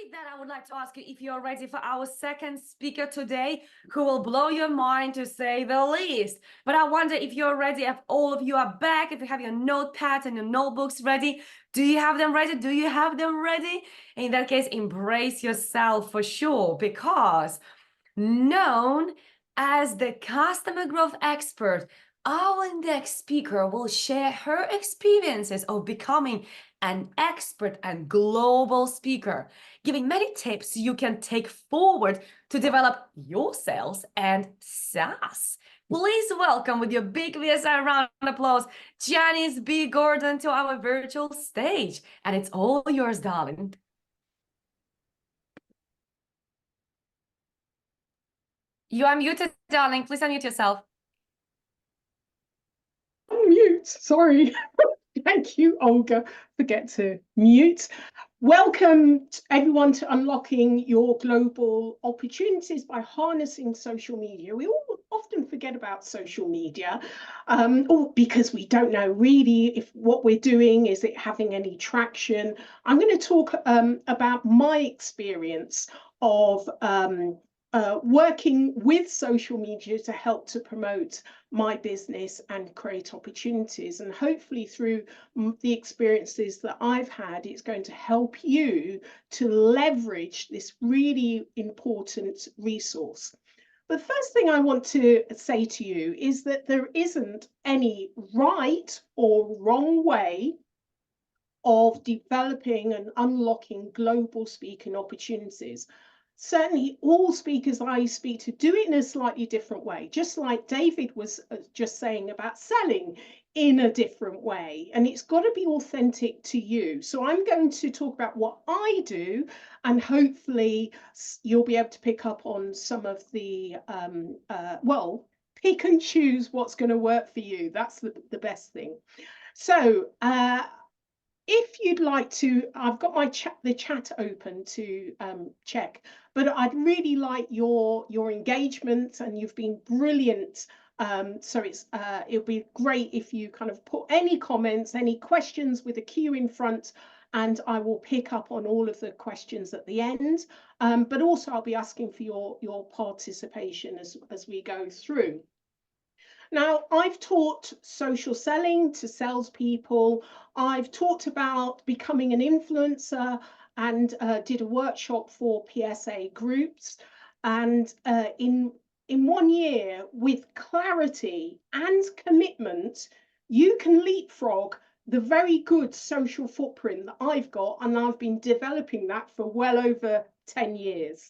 With that, I would like to ask you if you're ready for our second speaker today, who will blow your mind to say the least. But I wonder if you're ready, if all of you are back, if you have your notepads and your notebooks ready. Do you have them ready? Do you have them ready? In that case, embrace yourself for sure, because known as the customer growth expert, our next speaker will share her experiences of becoming an expert and global speaker, giving many tips you can take forward to develop your sales and SaaS. Please welcome with your big VSI round of applause, Janice B. Gordon to our virtual stage. And it's all yours, darling. You are muted, darling. Please unmute yourself. Mute, sorry. Thank you, Olga. Forget to mute. Welcome everyone to Unlocking Your Global Opportunities by Harnessing Social Media. We all often forget about social media, or because we don't know really if what we're doing, is it having any traction. I'm going to talk about my experience of working with social media to help to promote my business and create opportunities. And hopefully through the experiences that I've had, it's going to help you to leverage this really important resource. The first thing I want to say to you is that there isn't any right or wrong way of developing and unlocking global speaking opportunities. Certainly all speakers I speak to do it in a slightly different way, just like David was just saying about selling in a different way, and it's got to be authentic to you. So I'm going to talk about what I do, and hopefully you'll be able to pick up on some of the pick and choose what's going to work for you. That's the best thing. So if you'd like to, I've got the chat open to check, but I'd really like your engagement, and you've been brilliant. So it'll be great if you kind of put any comments, any questions with a Q in front, and I will pick up on all of the questions at the end. But also I'll be asking for your participation as we go through. Now, I've taught social selling to salespeople. I've talked about becoming an influencer, and did a workshop for PSA groups. And in 1 year, with clarity and commitment, you can leapfrog the very good social footprint that I've got, and I've been developing that for well over 10 years.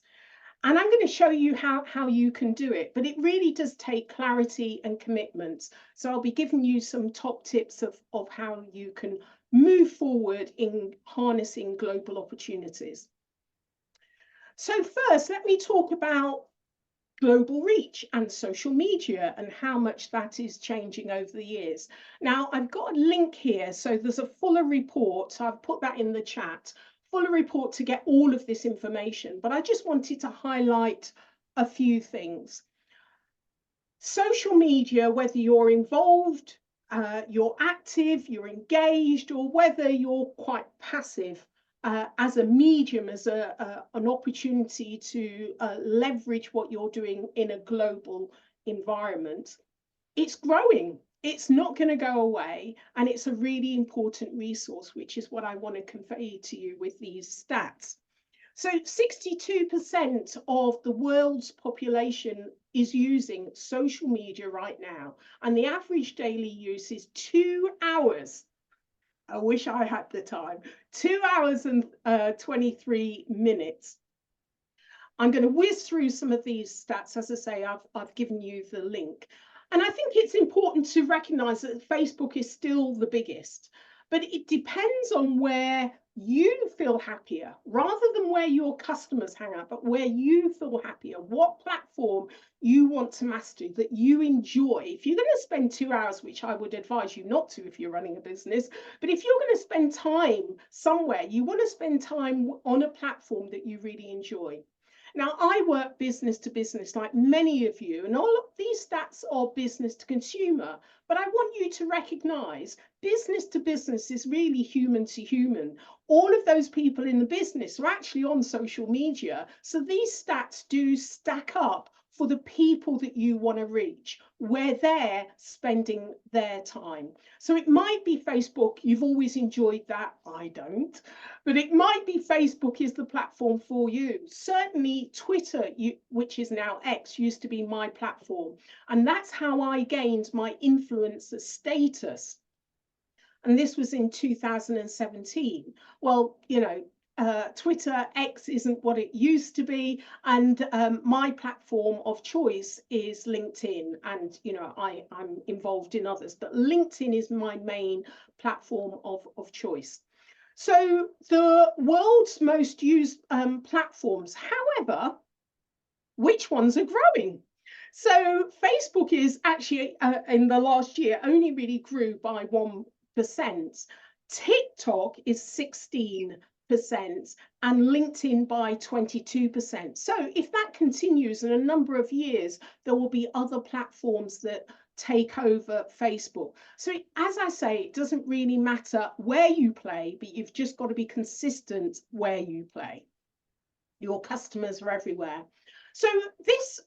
And I'm going to show you how you can do it, but it really does take clarity and commitment. So I'll be giving you some top tips of how you can move forward in harnessing global opportunities. So first, let me talk about global reach and social media and how much that is changing over the years. Now, I've got a link here, so there's a fuller report. So I've put that in the chat. Fuller report to get all of this information, but I just wanted to highlight a few things. Social media, whether you're involved, you're active, you're engaged, or whether you're quite passive, as a medium, as an opportunity to leverage what you're doing in a global environment, it's growing. It's not going to go away, and it's a really important resource, which is what I want to convey to you with these stats. So 62% of the world's population is using social media right now, and the average daily use is 2 hours. I wish I had the time. 2 hours and 23 minutes. I'm going to whiz through some of these stats. As I say, I've given you the link. And I think it's important to recognize that Facebook is still the biggest, but it depends on where you feel happier, rather than where your customers hang out, but where you feel happier, what platform you want to master, that you enjoy. If you're going to spend 2 hours, which I would advise you not to if you're running a business, but if you're going to spend time somewhere, you want to spend time on a platform that you really enjoy. Now, I work business to business like many of you, and all of these stats are business to consumer. But I want you to recognize business to business is really human to human. All of those people in the business are actually on social media. So these stats do stack up for the people that you want to reach, where they're spending their time. So it might be Facebook. You've always enjoyed that. I don't. But it might be Facebook is the platform for you. Certainly Twitter, which is now X, used to be my platform. And that's how I gained my influencer status. And this was in 2017. Well, Twitter X isn't what it used to be, and my platform of choice is LinkedIn, and I'm involved in others, but LinkedIn is my main platform of choice. So the world's most used platforms, however, which ones are growing? So Facebook is actually in the last year only really grew by 1%. TikTok is 16%, and LinkedIn by 22%. So if that continues in a number of years, there will be other platforms that take over Facebook. So as I say, it doesn't really matter where you play, but you've just got to be consistent where you play. Your customers are everywhere. So this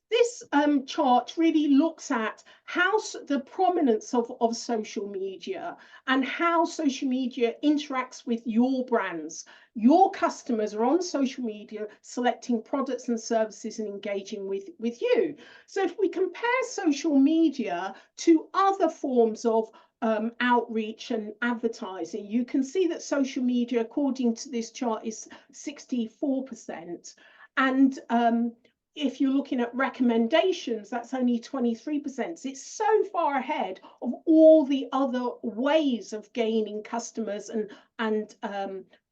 chart really looks at how the prominence of social media and how social media interacts with your brands. Your customers are on social media selecting products and services and engaging with you. So if we compare social media to other forms of outreach and advertising, you can see that social media, according to this chart, is 64%. And if you're looking at recommendations, that's only 23%. So it's so far ahead of all the other ways of gaining customers and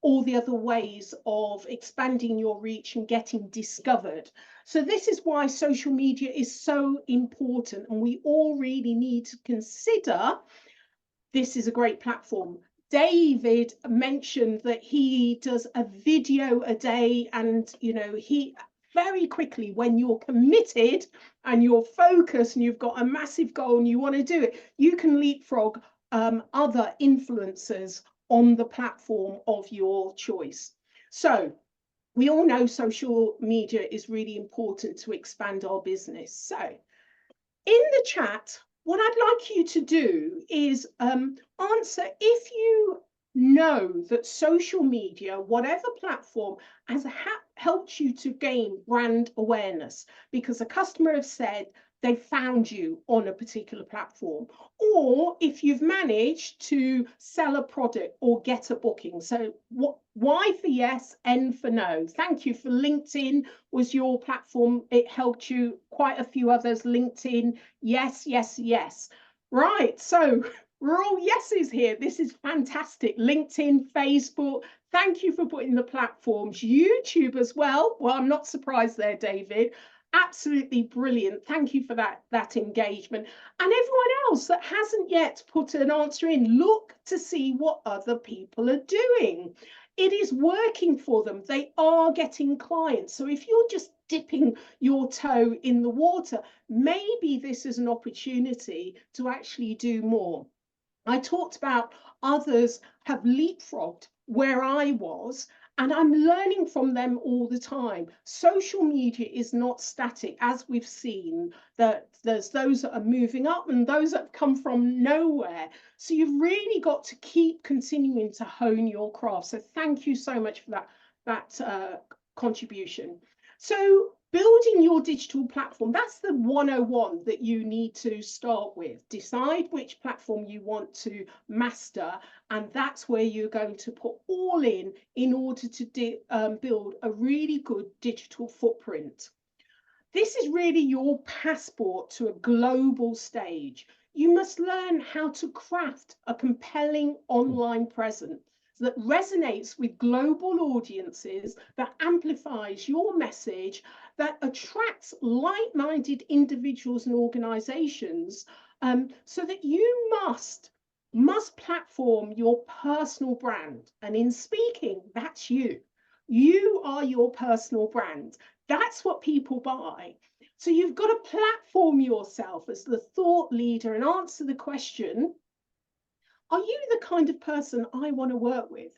all the other ways of expanding your reach and getting discovered. So this is why social media is so important, and we all really need to consider this is a great platform. David mentioned that he does a video a day, and he very quickly, when you're committed and you're focused and you've got a massive goal and you want to do it, you can leapfrog other influencers on the platform of your choice. So we all know social media is really important to expand our business. So in the chat, what I'd like you to do is answer if you know that social media, whatever platform, has helped you to gain brand awareness because a customer has said they found you on a particular platform, or if you've managed to sell a product or get a booking. So Y for yes, N for no. Thank you for LinkedIn was your platform. It helped you. Quite a few others. LinkedIn, yes, yes, yes. Right, so we're all yeses here. This is fantastic. LinkedIn, Facebook, thank you for putting the platforms. YouTube as well. Well, I'm not surprised there, David. Absolutely brilliant. Thank you for that engagement. And everyone else that hasn't yet put an answer in, look to see what other people are doing. It is working for them. They are getting clients. So if you're just dipping your toe in the water, maybe this is an opportunity to actually do more. I talked about others have leapfrogged where I was, and I'm learning from them all the time. Social media is not static, as we've seen, that there's those that are moving up and those that have come from nowhere. So you've really got to keep continuing to hone your craft. So thank you so much for that contribution. So building your digital platform, that's the 101 that you need to start with. Decide which platform you want to master, and that's where you're going to put all in order to build a really good digital footprint. This is really your passport to a global stage. You must learn how to craft a compelling online presence that resonates with global audiences, that amplifies your message, that attracts like-minded individuals and organizations, so that you must platform your personal brand. And in speaking, that's you. You are your personal brand. That's what people buy. So you've got to platform yourself as the thought leader and answer the question, are you the kind of person I want to work with?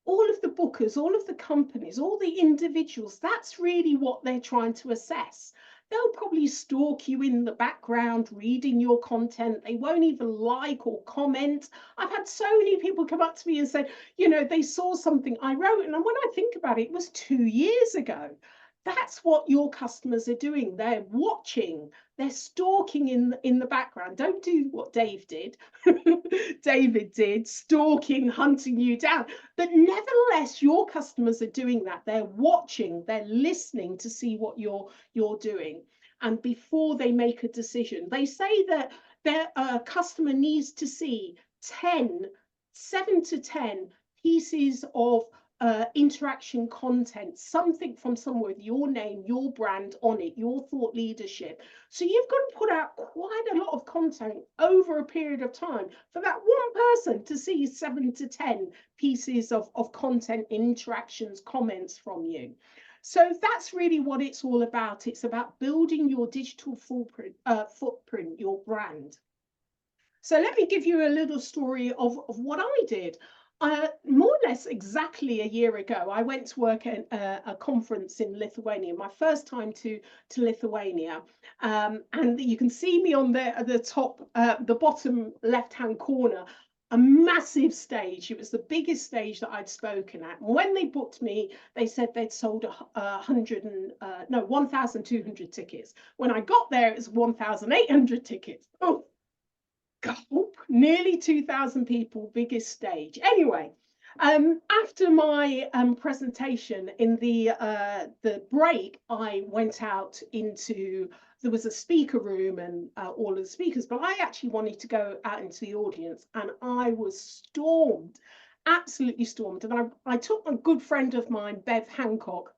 All of the bookers, all of the companies, all the individuals, that's really what they're trying to assess. They'll probably stalk you in the background, reading your content. They won't even like or comment. I've had so many people come up to me and say, you know, they saw something I wrote. And when I think about it, it was 2 years ago. That's what your customers are doing. They're watching, they're stalking in the background. Don't do what Dave did. David did, stalking, hunting you down. But nevertheless, your customers are doing that. They're watching, they're listening to see what you're doing. And before they make a decision, they say that their customer needs to see 7 to 10 pieces of interaction content, something from somewhere with your name, your brand on it, your thought leadership. So you've got to put out quite a lot of content over a period of time for that one person to see 7 to 10 pieces of content, interactions, comments from you. So that's really what it's all about. It's about building your digital footprint, your brand. So let me give you a little story of what I did. More or less exactly a year ago, I went to work at a conference in Lithuania, my first time to Lithuania. And you can see me on the top, the bottom left-hand corner, a massive stage. It was the biggest stage that I'd spoken at. And when they booked me, they said they'd sold 1,200 tickets. When I got there, it was 1,800 tickets. Oh, nearly 2,000 people, biggest stage. Anyway, after my presentation in the break, I went out into, there was a speaker room and all of the speakers, but I actually wanted to go out into the audience, and I was stormed, absolutely stormed. And I took a good friend of mine, Bev Hancock,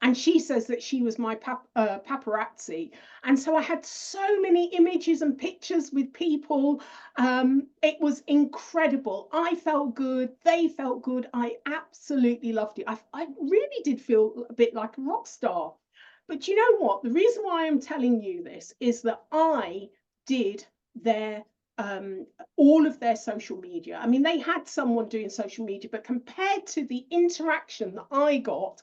and she says that she was my paparazzi. And so I had so many images and pictures with people. It was incredible. I felt good. They felt good. I absolutely loved it. I really did feel a bit like a rock star. But you know what? The reason why I'm telling you this is that I did their all of their social media. I mean, they had someone doing social media, but compared to the interaction that I got,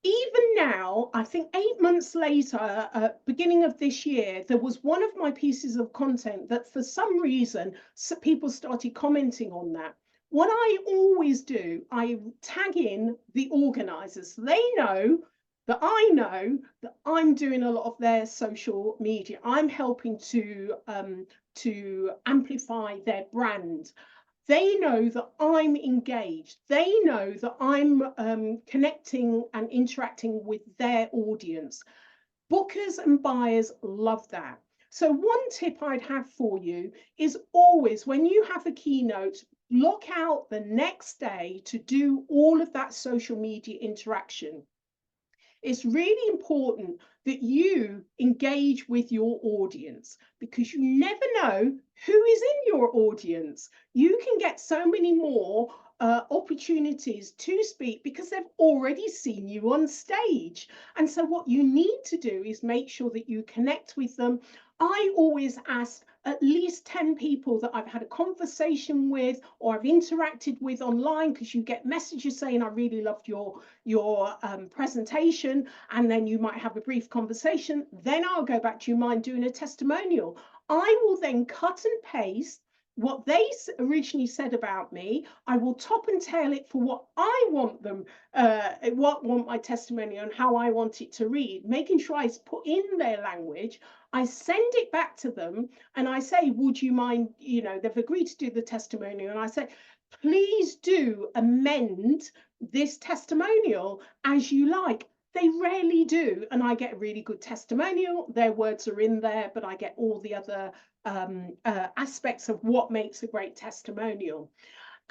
even now, I think 8 months later, beginning of this year, there was one of my pieces of content that for some reason, people started commenting on that. What I always do, I tag in the organizers. They know that I know that I'm doing a lot of their social media. I'm helping to amplify their brand. They know that I'm engaged. They know that I'm connecting and interacting with their audience. Bookers and buyers love that. So one tip I'd have for you is always, when you have a keynote, block out the next day to do all of that social media interaction. It's really important that you engage with your audience, because you never know who is in your audience. You can get so many more opportunities to speak because they've already seen you on stage. And so what you need to do is make sure that you connect with them. I always ask at least 10 people that I've had a conversation with or I've interacted with online, because you get messages saying, I really loved your presentation, and then you might have a brief conversation. Then I'll go back, do you mind doing a testimonial? I will then cut and paste what they originally said about me. I will top and tail it for what I want them, want my testimonial and how I want it to read, making sure I put in their language. I send it back to them and I say, would you mind, you know, they've agreed to do the testimonial, and I say, please do amend this testimonial as you like. They rarely do, and I get a really good testimonial. Their words are in there, but I get all the other aspects of what makes a great testimonial.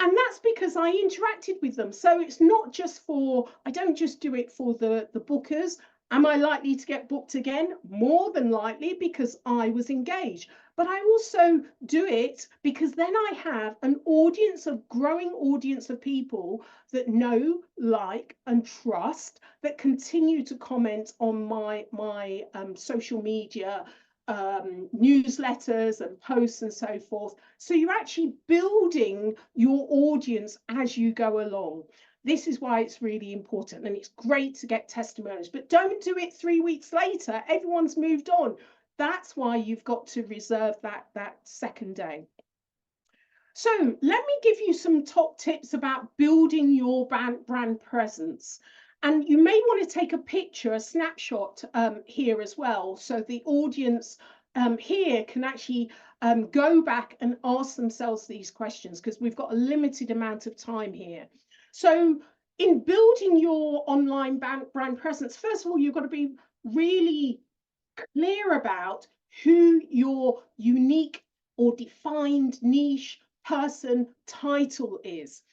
And that's because I interacted with them. So it's not just for, I don't just do it for the bookers. Am I likely to get booked again? More than likely, because I was engaged. but I also do it because then I have an audience of growing audience of people that know, like, and trust, that continue to comment on my social media newsletters and posts and so forth. So you're actually building your audience as you go along. This is why it's really important, and it's great to get testimonials, but don't do it 3 weeks later. Everyone's moved on. That's why you've got to reserve that second day. So let me give you some top tips about building your brand presence. And you may want to take a picture, a snapshot here as well, so the audience here can actually go back and ask themselves these questions, because we've got a limited amount of time here. So in building your online brand presence, first of all, you've got to be really clear about who your unique or defined niche person title is.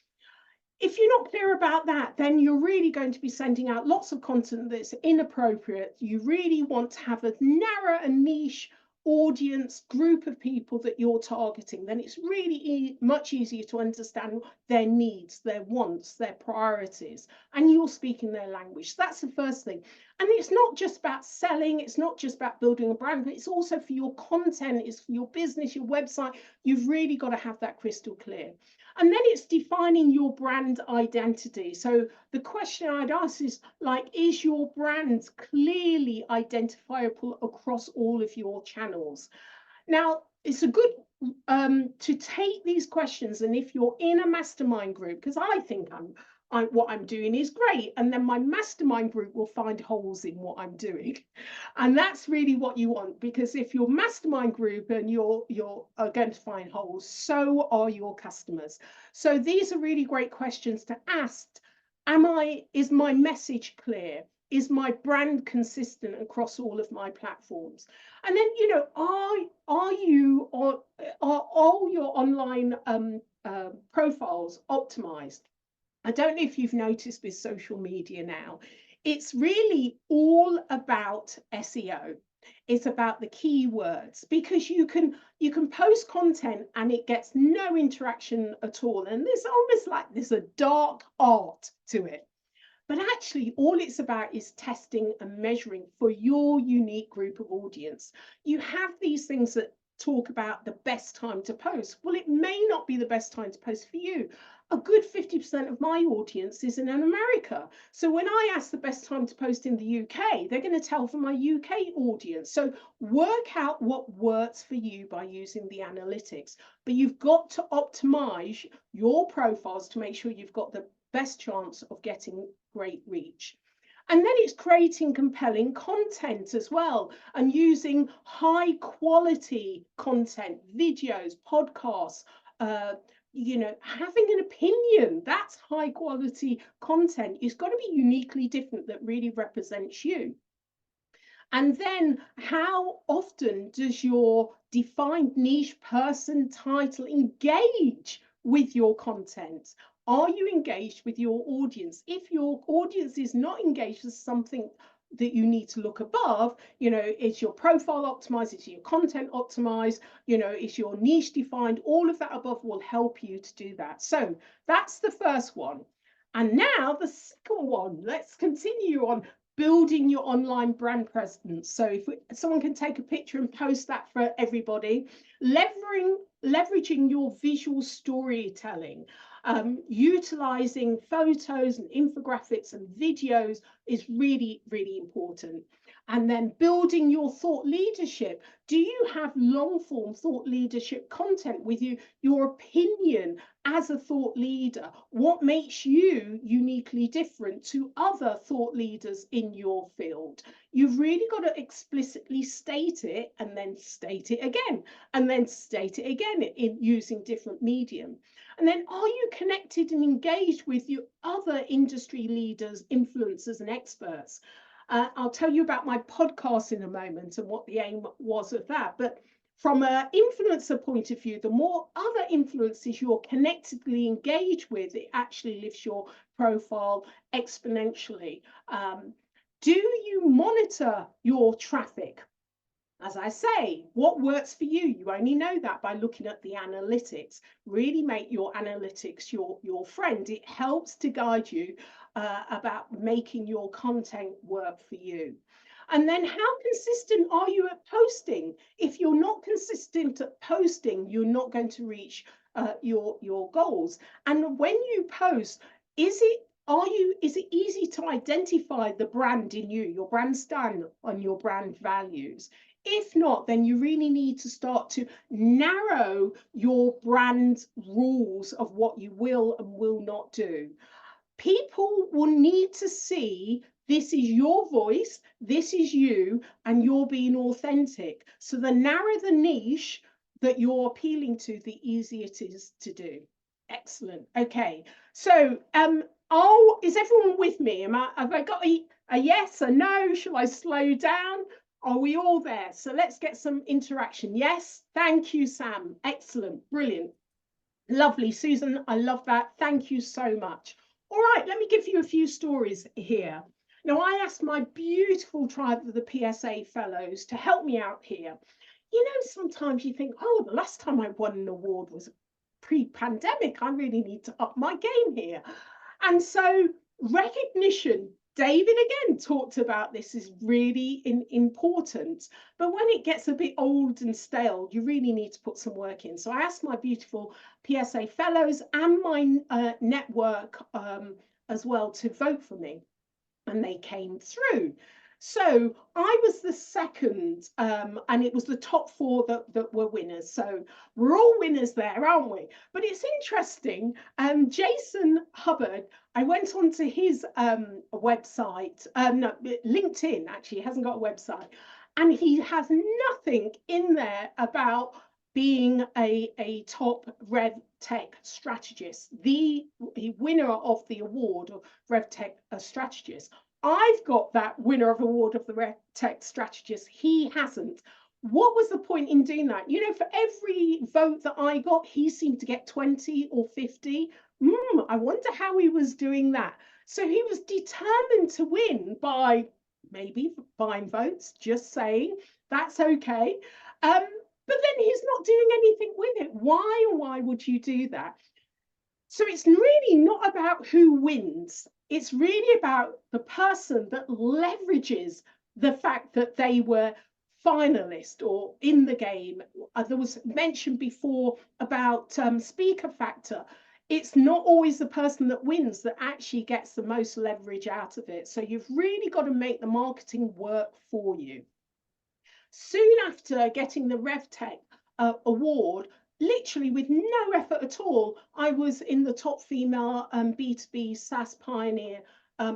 If you're not clear about that, then you're really going to be sending out lots of content that's inappropriate. You really want to have a narrow and niche audience group of people that you're targeting. Then it's really much easier to understand their needs, their wants, their priorities, and you're speaking their language. That's the first thing. And it's not just about selling, it's not just about building a brand, but it's also for your content, it's for your business, your website. You've really got to have that crystal clear. And then it's defining your brand identity. So the question I'd ask is, like, is your brand clearly identifiable across all of your channels? Now, it's a good to take these questions, and if you're in a mastermind group, because I think what I'm doing is great, and then my mastermind group will find holes in what I'm doing, and that's really what you want, because if your mastermind group and you're going to find holes, so are your customers. So these are really great questions to ask. Is my message clear? Is my brand consistent across all of my platforms? And then, you know, are all your online profiles optimized? I don't know if you've noticed with social media now, it's really all about SEO. It's about the keywords, because you can post content and it gets no interaction at all. And there's almost like there's a dark art to it. But actually, all it's about is testing and measuring for your unique group of audience. You have these things that talk about the best time to post. Well, it may not be the best time to post for you. A good 50% of my audience is in America. So when I ask the best time to post in the UK, they're going to tell for my UK audience. So work out what works for you by using the analytics. But you've got to optimize your profiles to make sure you've got the best chance of getting great reach. And then it's creating compelling content as well, and using high quality content, videos, podcasts, you know, having an opinion. That's high quality content. It's got to be uniquely different, that really represents you. And then how often does your defined niche person title engage with your content? Are you engaged with your audience? If your audience is not engaged, there's something that you need to look above. You know, is your profile optimized? Is your content optimized? You know, is your niche defined? All of that above will help you to do that. So that's the first one. And now the second one, let's continue on building your online brand presence. So if someone can take a picture and post that for everybody, leveraging your visual storytelling, utilizing photos and infographics and videos is really, really important. And then building your thought leadership. Do you have long form thought leadership content with you, your opinion as a thought leader? What makes you uniquely different to other thought leaders in your field? You've really got to explicitly state it, and then state it again, and then state it again in using different medium. And then, are you connected and engaged with your other industry leaders, influencers, and experts? I'll tell you about my podcast in a moment and what the aim was of that. But from an influencer point of view, the more other influencers you're connectedly engaged with, it actually lifts your profile exponentially. Do you monitor your traffic? As I say, what works for you? You only know that by looking at the analytics. Really make your analytics your friend. It helps to guide you about making your content work for you. And then how consistent are you at posting? If you're not consistent at posting, you're not going to reach your goals. And when you post, is it easy to identify the brand in you, your brand stand and your brand values? If not, then you really need to start to narrow your brand rules of what you will and will not do. People will need to see this is your voice, this is you, and you're being authentic. So the narrower the niche that you're appealing to, the easier it is to do. Excellent. Okay. So is everyone with me? Have I got a yes, a no? Shall I slow down? Are we all there? So let's get some interaction. Yes, thank you, Sam. Excellent, brilliant, lovely. Susan, I love that. Thank you so much. All right, let me give you a few stories here. Now, I asked my beautiful tribe of the PSA fellows to help me out here. You know, sometimes you think, oh, the last time I won an award was pre-pandemic. I really need to up my game here. And so recognition, David again talked about this, is really important. But when it gets a bit old and stale, you really need to put some work in. So I asked my beautiful PSA fellows and my network as well to vote for me, and they came through. So I was the second, and it was the top four that were winners. So we're all winners there, aren't we? But it's interesting. Jason Hubbard, I went onto his website, no, LinkedIn, actually, he hasn't got a website. And he has nothing in there about being a top Rev Tech strategist, the winner of the award of Rev Tech strategist. I've got that winner of award of the Rev Tech strategist. He hasn't. What was the point in doing that? You know, for every vote that I got, he seemed to get 20 or 50. I wonder how he was doing that. So he was determined to win by maybe buying votes, just saying that's okay. But then he's not doing anything with it. Why would you do that? So it's really not about who wins. It's really about the person that leverages the fact that they were finalist or in the game. There was mentioned before about speaker factor. It's not always the person that wins that actually gets the most leverage out of it. So you've really got to make the marketing work for you. Soon after getting the RevTech award, literally with no effort at all, I was in the top female B2B SaaS pioneer,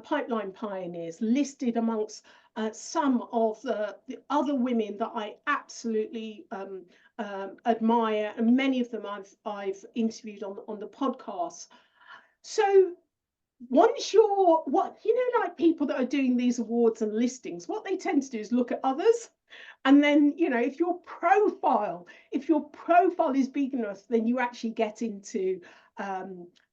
pipeline pioneers, listed amongst some of the other women that I absolutely admire, and many of them I've interviewed on the podcast. So once you're like people that are doing these awards and listings, what they tend to do is look at others. And then, you know, if your profile is big enough, then you actually get into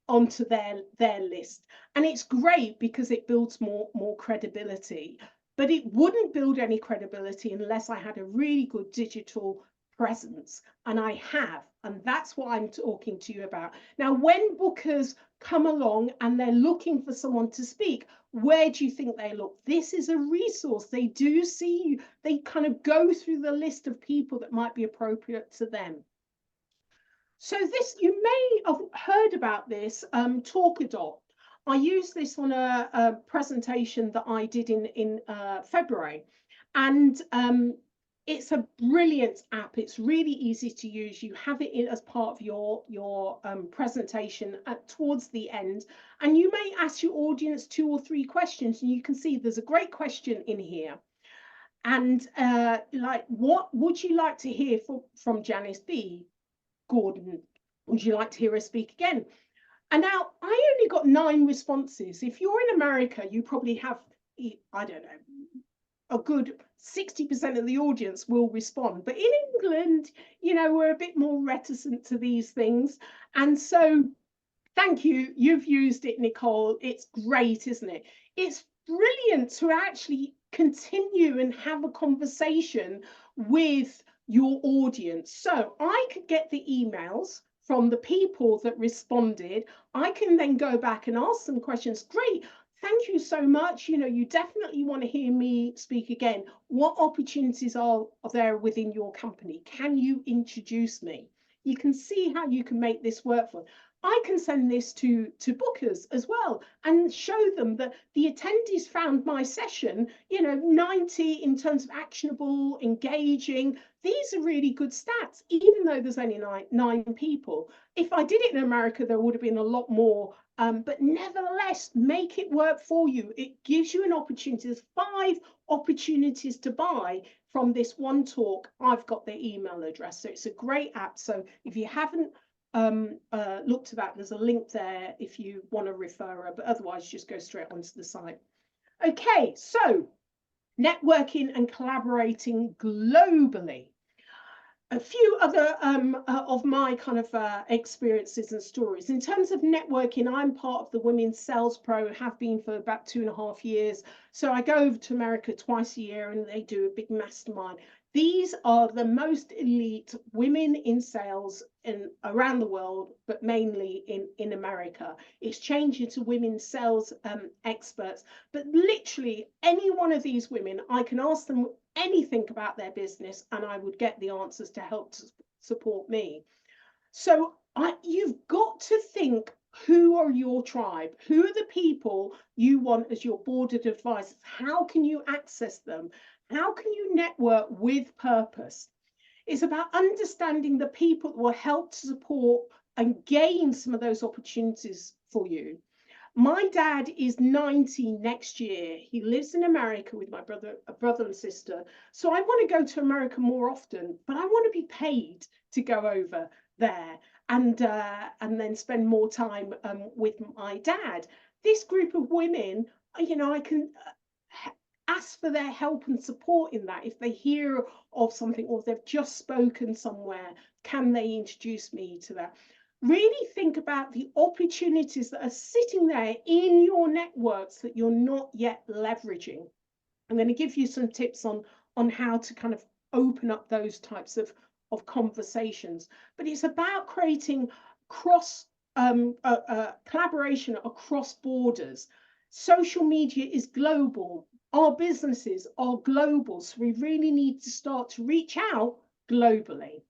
onto their list. And it's great because it builds more credibility. But it wouldn't build any credibility unless I had a really good digital presence. And I have. And that's what I'm talking to you about. Now, when bookers come along and they're looking for someone to speak, where do you think they look? This is a resource. They do see you. They kind of go through the list of people that might be appropriate to them. So this, you may have heard about this, Talkadoc. I used this on a presentation that I did in February. And it's a brilliant app. It's really easy to use. You have it in as part of your presentation towards the end, and you may ask your audience 2 or 3 questions, and you can see there's a great question in here. And like, what would you like to hear from Janice B? Gordon, would you like to hear her speak again? And now I only got 9 responses. If you're in America, you probably have, I don't know, a good 60% of the audience will respond. But in England, you know, we're a bit more reticent to these things. And so thank you. You've used it, Nicole. It's great, isn't it? It's brilliant to actually continue and have a conversation with your audience. So I could get the emails from the people that responded. I can then go back and ask them questions. Great. Thank you so much. You know, you definitely want to hear me speak again. What opportunities are there within your company? Can you introduce me? You can see how you can make this work for them. I can send this to bookers as well and show them that the attendees found my session, you know, 90 in terms of actionable, engaging. These are really good stats, even though there's only nine people. If I did it in America, there would have been a lot more. But nevertheless, make it work for you. It gives you an opportunity. There's 5 opportunities to buy from this one talk. I've got their email address. So it's a great app. So if you haven't looked at that, there's a link there if you want to refer her, but otherwise just go straight onto the site. Okay, so networking and collaborating globally. A few other of my kind of experiences and stories. In terms of networking, I'm part of the Women's Sales Pro, have been for about 2.5 years. So I go over to America twice a year and they do a big mastermind. These are the most elite women in sales around the world, but mainly in America. It's changing to women's sales experts. But literally any one of these women, I can ask them anything about their business and I would get the answers to help to support me. So you've got to think, who are your tribe? Who are the people you want as your board of advisors? How can you access them? How can you network with purpose? It's about understanding the people that will help to support and gain some of those opportunities for you. My dad is 90 next year. He lives in America with my brother and sister. So I want to go to America more often, but I want to be paid to go over there and then spend more time with my dad. This group of women, you know, I can ask for their help and support in that. If they hear of something or they've just spoken somewhere, can they introduce me to that? Really think about the opportunities that are sitting there in your networks that you're not yet leveraging. I'm going to give you some tips on how to kind of open up those types of conversations. But it's about creating collaboration across borders. Social media is global. Our businesses are global. So we really need to start to reach out globally.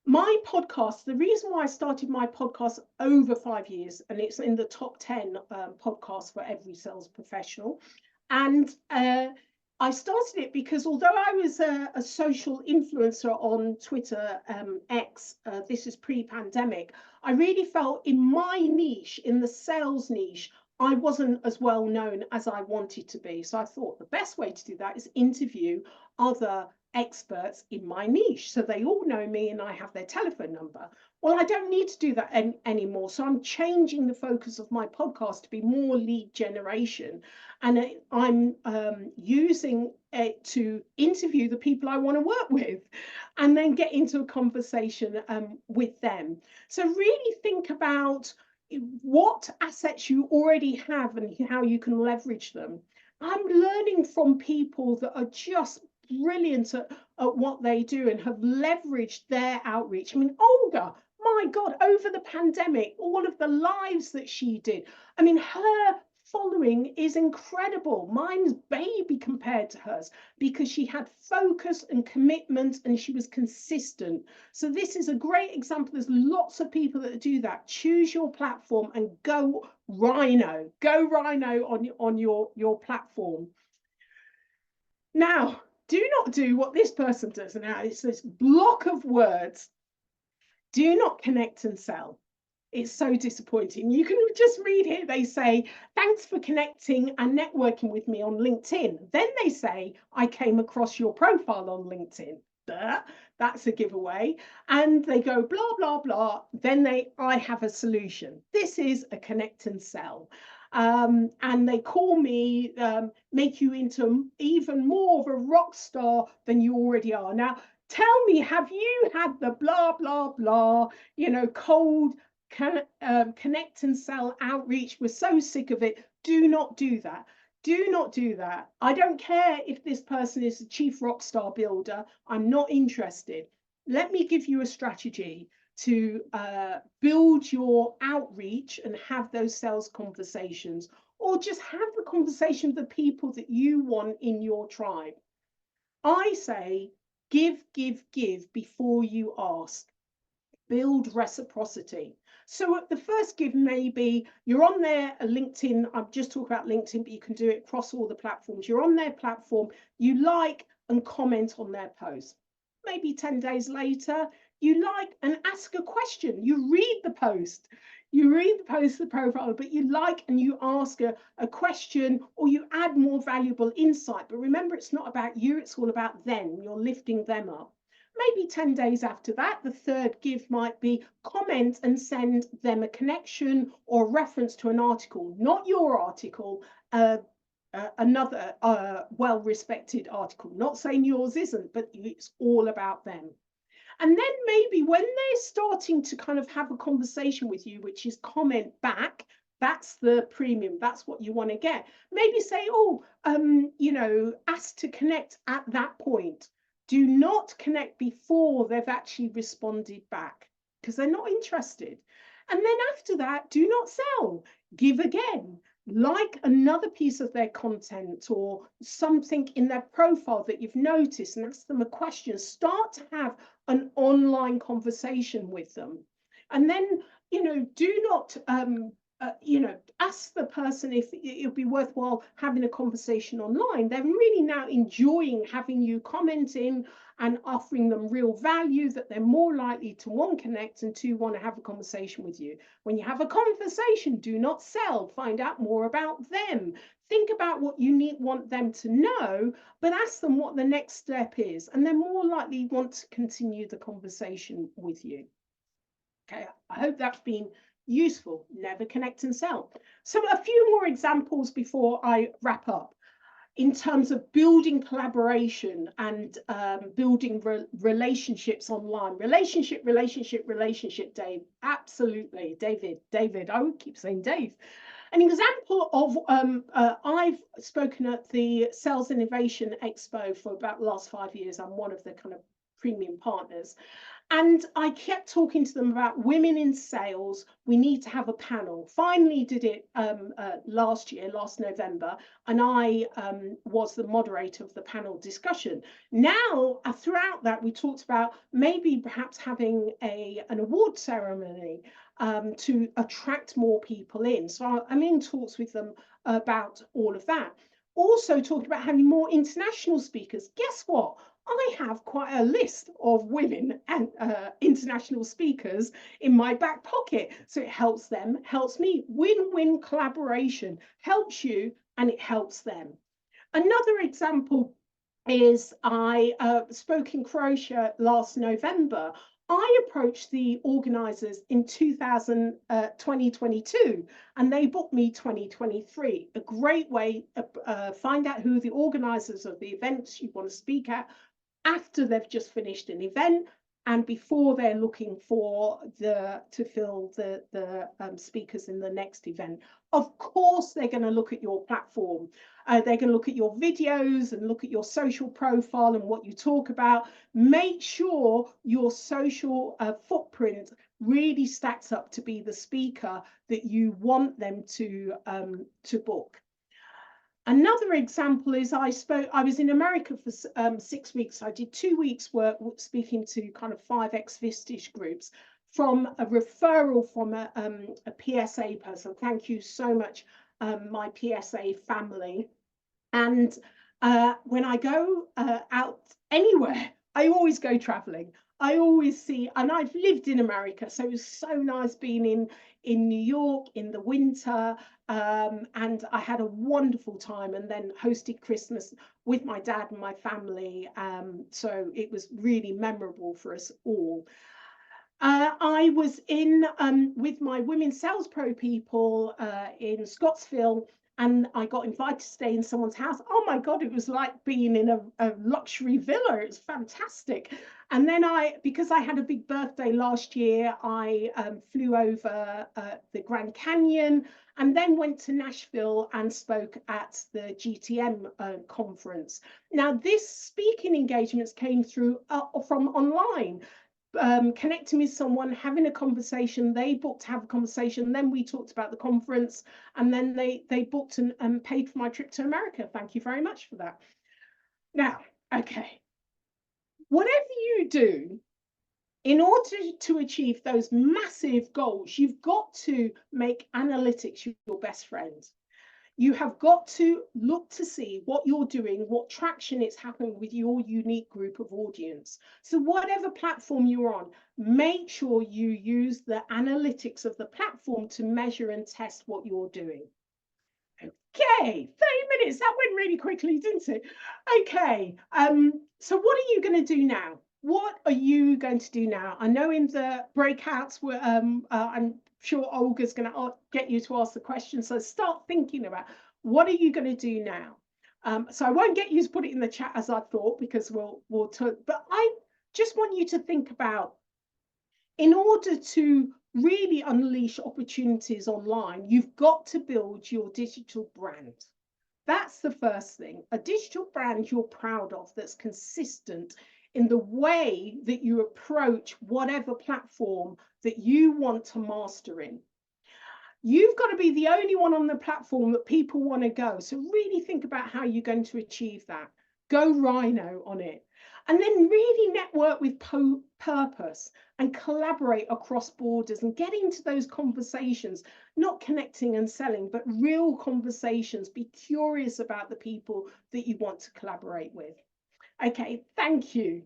My podcast, the reason why I started my podcast over 5 years, and it's in the top 10 podcasts for every sales professional. And I started it because although I was a social influencer on Twitter, X, this is pre-pandemic, I really felt in my niche, in the sales niche, I wasn't as well known as I wanted to be. So I thought the best way to do that is interview other experts in my niche. So they all know me and I have their telephone number. Well, I don't need to do that anymore. So I'm changing the focus of my podcast to be more lead generation. And I'm using it to interview the people I want to work with and then get into a conversation with them. So really think about what assets you already have and how you can leverage them. I'm learning from people that are just brilliant at what they do and have leveraged their outreach. I mean, Olga, my God, over the pandemic, all of the lives that she did. I mean, her following is incredible. Mine's baby compared to hers because she had focus and commitment and she was consistent. So this is a great example. There's lots of people that do that. Choose your platform and go rhino on your platform. Now, do not do what this person does now. It's this block of words. Do not connect and sell. It's so disappointing. You can just read here. They say, thanks for connecting and networking with me on LinkedIn. Then they say, I came across your profile on LinkedIn. Duh, that's a giveaway. And they go, blah, blah, blah. Then I have a solution. This is a connect and sell. And they call me, make you into even more of a rock star than you already are. Now, tell me, have you had the blah, blah, blah, you know, cold connect and sell outreach? We're so sick of it. Do not do that. Do not do that. I don't care if this person is a chief rock star builder. I'm not interested. Let me give you a strategy to build your outreach and have those sales conversations, or just have the conversation with the people that you want in your tribe. I say, give, give, give before you ask. Build reciprocity. So at the first give, maybe you're on their LinkedIn. I'm just talking about LinkedIn, but you can do it across all the platforms. You're on their platform, you like and comment on their post. Maybe 10 days later, you like and ask a question. You read the post, the profile, but you like and you ask a question, or you add more valuable insight. But remember, it's not about you, it's all about them. You're lifting them up. Maybe 10 days after that, the third give might be comment and send them a connection or a reference to an article, not your article, another well-respected article. Not saying yours isn't, but it's all about them. And then maybe when they're starting to kind of have a conversation with you, which is comment back, that's the premium, that's what you want to get. Maybe say, oh, ask to connect at that point. Do not connect before they've actually responded back, because they're not interested. And then after that, do not sell. Give again. Like another piece of their content or something in their profile that you've noticed, and ask them a question. Start to have an online conversation with them. And then, do not ask the person if it'll be worthwhile having a conversation online. They're really now enjoying having you commenting and offering them real value, that they're more likely to, one, connect, and two, want to have a conversation with you. When you have a conversation, do not sell. Find out more about them. Think about what you want them to know, but ask them what the next step is, and they're more likely want to continue the conversation with you. Okay, I hope that's been useful. Never connect and sell. So a few more examples before I wrap up in terms of building collaboration and building relationships online. Relationship, Dave. Absolutely, David. I would keep saying Dave. An example of, I've spoken at the Sales Innovation Expo for about the last 5 years. I'm one of the kind of premium partners. And I kept talking to them about women in sales. We need to have a panel. Finally did it last November, and I was the moderator of the panel discussion. Now, throughout that, we talked about maybe perhaps having an award ceremony to attract more people in. So I'm in talks with them about all of that. Also talked about having more international speakers. Guess what? I have quite a list of women and international speakers in my back pocket. So it helps them, helps me. Win-win collaboration helps you and it helps them. Another example is I spoke in Croatia last November. I approached the organisers in 2022 and they booked me 2023. A great way to find out who the organisers of the events you want to speak at after they've just finished an event and before they're looking for to fill the speakers in the next event. Of course, they're going to look at your platform. They're going to look at your videos and look at your social profile and what you talk about. Make sure your social footprint really stacks up to be the speaker that you want them to book. Another example is I was in America for 6 weeks. I did 2 weeks work speaking to kind of 5 ex-Vistish groups from a referral from a PSA person. Thank you so much, my PSA family. And when I go out anywhere, I always go traveling. I always see, and I've lived in America, so it was so nice being in New York in the winter, and I had a wonderful time, and then hosted Christmas with my dad and my family, so it was really memorable for us all. I was in with my Women Sales Pro people in Scottsville, and I got invited to stay in someone's house. Oh my God, it was like being in a luxury villa. It was fantastic. And then because I had a big birthday last year, I flew over the Grand Canyon and then went to Nashville and spoke at the GTM conference. Now, this speaking engagements came through from online. Connecting with someone, having a conversation, they booked to have a conversation, then we talked about the conference, and then they booked and paid for my trip to America. Thank you very much for that. Now, okay, whatever you do, in order to achieve those massive goals, you've got to make analytics your best friend. You have got to look to see what you're doing, what traction it's happening with your unique group of audience. So whatever platform you're on, make sure you use the analytics of the platform to measure and test what you're doing. Okay, 30 minutes, that went really quickly, didn't it? Okay, so what are you going to do now? What are you going to do now? I know in the breakouts, I'm sure Olga's going to get you to ask the question. So start thinking about what are you going to do now? So I won't get you to put it in the chat as I thought, because we'll talk, but I just want you to think about, in order to really unleash opportunities online, you've got to build your digital brand. That's the first thing, a digital brand you're proud of, that's consistent in the way that you approach whatever platform that you want to master in. You've got to be the only one on the platform that people want to go. So really think about how you're going to achieve that. Go rhino on it. And then really network with purpose and collaborate across borders and get into those conversations, not connecting and selling, but real conversations. Be curious about the people that you want to collaborate with. Okay, thank you.